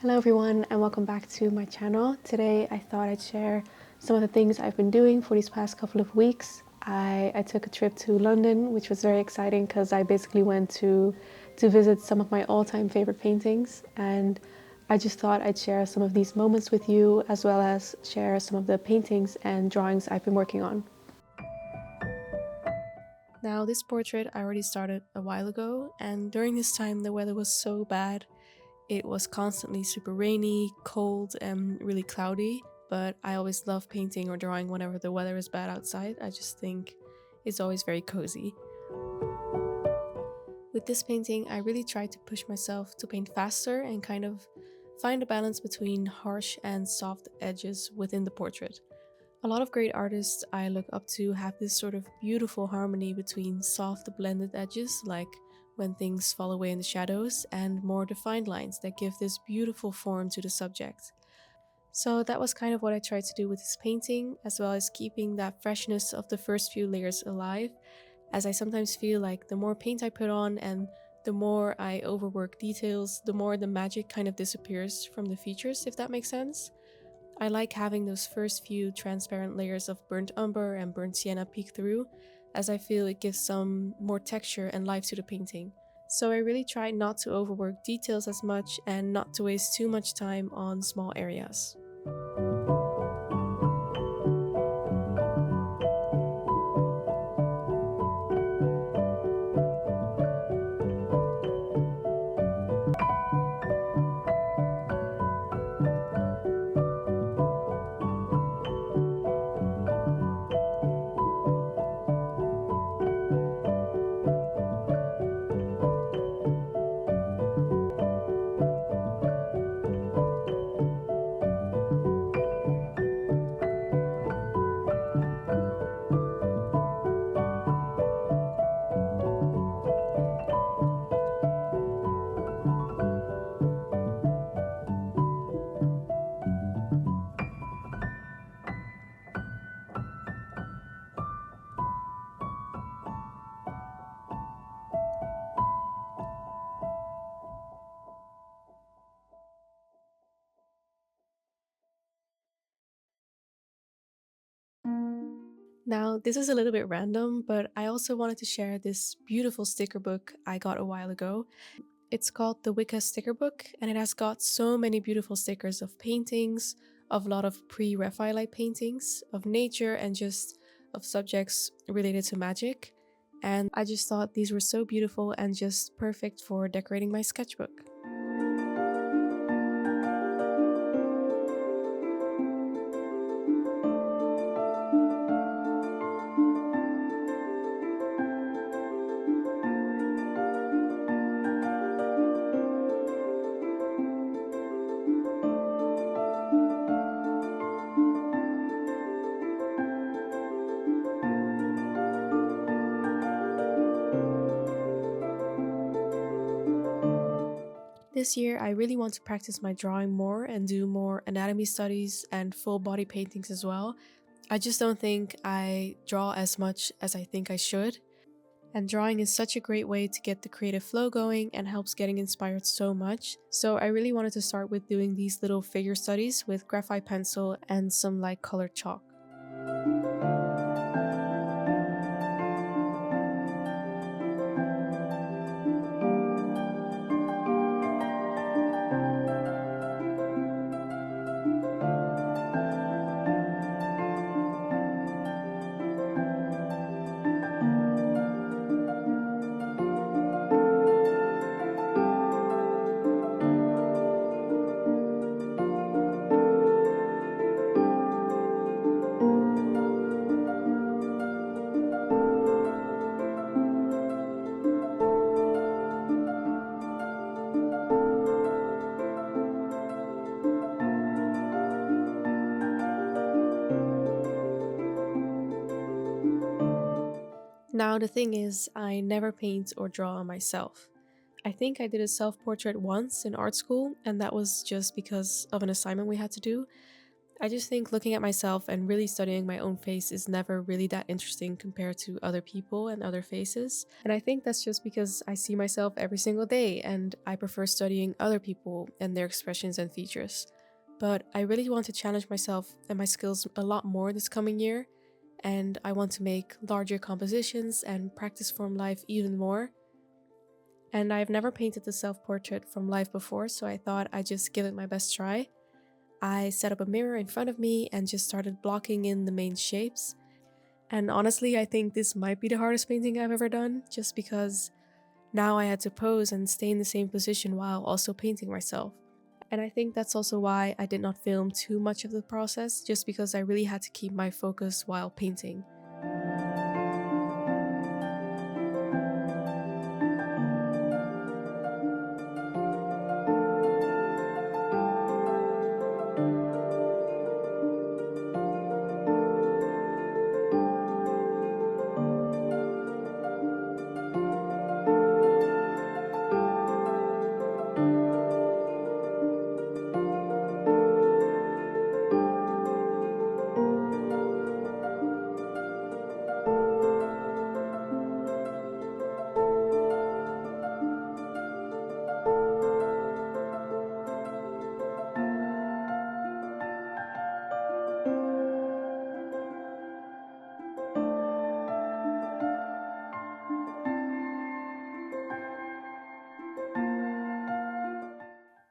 Hello everyone and welcome back to my channel. Today I thought I'd share some of the things I've been doing for these past couple of weeks. I took a trip to London, which was very exciting because I basically went to visit some of my all-time favorite paintings, and I just thought I'd share some of these moments with you as well as share some of the paintings and drawings I've been working on. Now this portrait I already started a while ago, and during this time the weather was so bad. It was constantly super rainy, cold, and really cloudy, but I always love painting or drawing whenever the weather is bad outside. I just think it's always very cozy. With this painting, I really tried to push myself to paint faster and kind of find a balance between harsh and soft edges within the portrait. A lot of great artists I look up to have this sort of beautiful harmony between soft blended edges, like when things fall away in the shadows, and more defined lines that give this beautiful form to the subject. So that was kind of what I tried to do with this painting, as well as keeping that freshness of the first few layers alive, as I sometimes feel like the more paint I put on and the more I overwork details, the more the magic kind of disappears from the features, if that makes sense. I like having those first few transparent layers of burnt umber and burnt sienna peek through, as I feel it gives some more texture and life to the painting. So I really try not to overwork details as much and not to waste too much time on small areas. Now, this is a little bit random, but I also wanted to share this beautiful sticker book I got a while ago. It's called the Wicca sticker book, and it has got so many beautiful stickers of paintings, of a lot of pre-Raphaelite paintings, of nature, and just of subjects related to magic. And I just thought these were so beautiful and just perfect for decorating my sketchbook. This year, I really want to practice my drawing more and do more anatomy studies and full body paintings as well. I just don't think I draw as much as I think I should. And drawing is such a great way to get the creative flow going and helps getting inspired so much. So I really wanted to start with doing these little figure studies with graphite pencil and some light colored chalk. Now the thing is, I never paint or draw on myself. I think I did a self-portrait once in art school, and that was just because of an assignment we had to do. I just think looking at myself and really studying my own face is never really that interesting compared to other people and other faces. And I think that's just because I see myself every single day and I prefer studying other people and their expressions and features. But I really want to challenge myself and my skills a lot more this coming year, and I want to make larger compositions and practice from life even more. And I've never painted a self portrait from life before, so I thought I'd just give it my best try. I set up a mirror in front of me and just started blocking in the main shapes. And honestly, I think this might be the hardest painting I've ever done, just because now I had to pose and stay in the same position while also painting myself. And I think that's also why I did not film too much of the process, just because I really had to keep my focus while painting.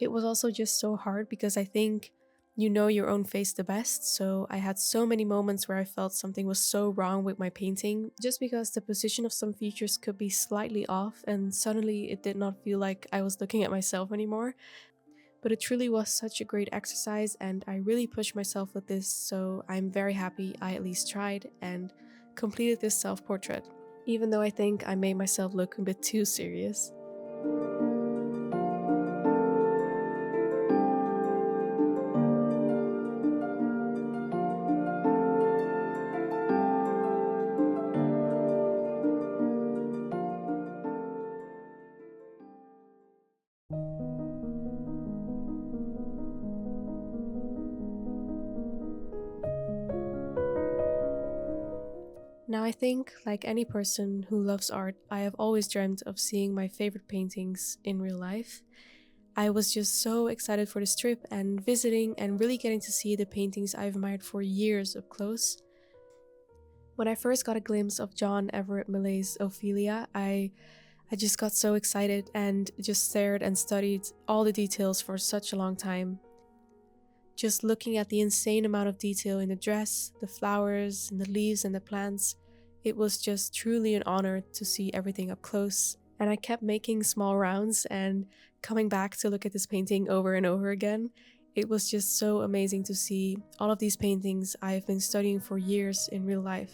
It was also just so hard because I think you know your own face the best. So I had so many moments where I felt something was so wrong with my painting just because the position of some features could be slightly off, and suddenly it did not feel like I was looking at myself anymore. But it truly was such a great exercise, and I really pushed myself with this. So I'm very happy I at least tried and completed this self portrait, even though I think I made myself look a bit too serious. Now, I think, like any person who loves art, I have always dreamt of seeing my favorite paintings in real life. I was just so excited for this trip and visiting and really getting to see the paintings I've admired for years up close. When I first got a glimpse of John Everett Millet's Ophelia, I just got so excited and just stared and studied all the details for such a long time. Just looking at the insane amount of detail in the dress, the flowers, and the leaves and the plants, it was just truly an honor to see everything up close. And I kept making small rounds and coming back to look at this painting over and over again. It was just so amazing to see all of these paintings I have been studying for years in real life.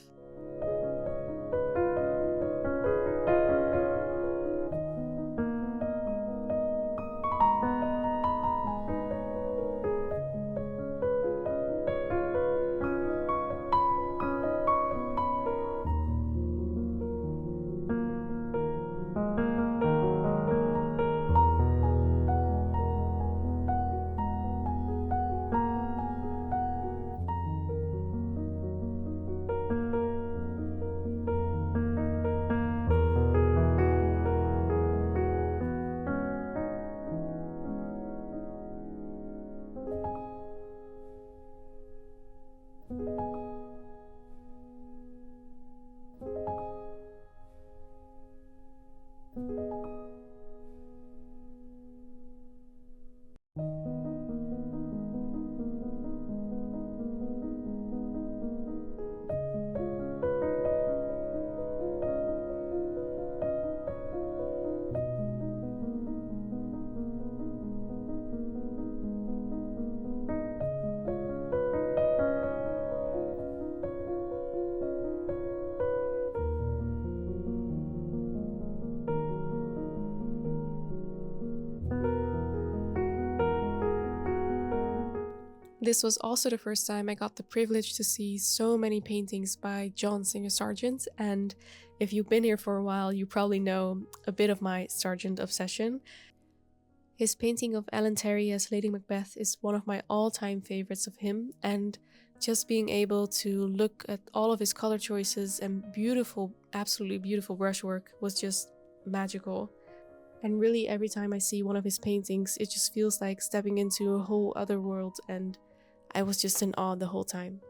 This was also the first time I got the privilege to see so many paintings by John Singer Sargent, and if you've been here for a while, you probably know a bit of my Sargent obsession. His painting of Ellen Terry as Lady Macbeth is one of my all-time favorites of him, and just being able to look at all of his color choices and beautiful, absolutely beautiful brushwork was just magical. And really, every time I see one of his paintings, it just feels like stepping into a whole other world, and I was just in awe the whole time.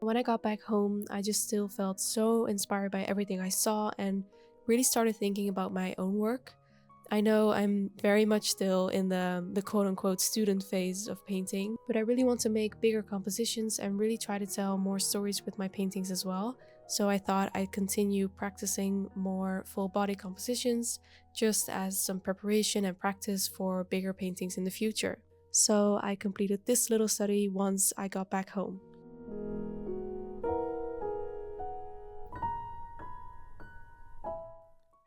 When I got back home, I just still felt so inspired by everything I saw and really started thinking about my own work. I know I'm very much still in the quote unquote student phase of painting, but I really want to make bigger compositions and really try to tell more stories with my paintings as well. So I thought I'd continue practicing more full body compositions just as some preparation and practice for bigger paintings in the future. So I completed this little study once I got back home.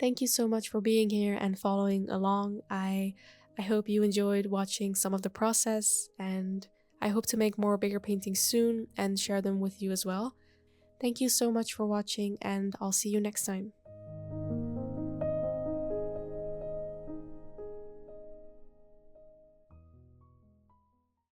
Thank you so much for being here and following along. I hope you enjoyed watching some of the process, and I hope to make more bigger paintings soon and share them with you as well. Thank you so much for watching, and I'll see you next time.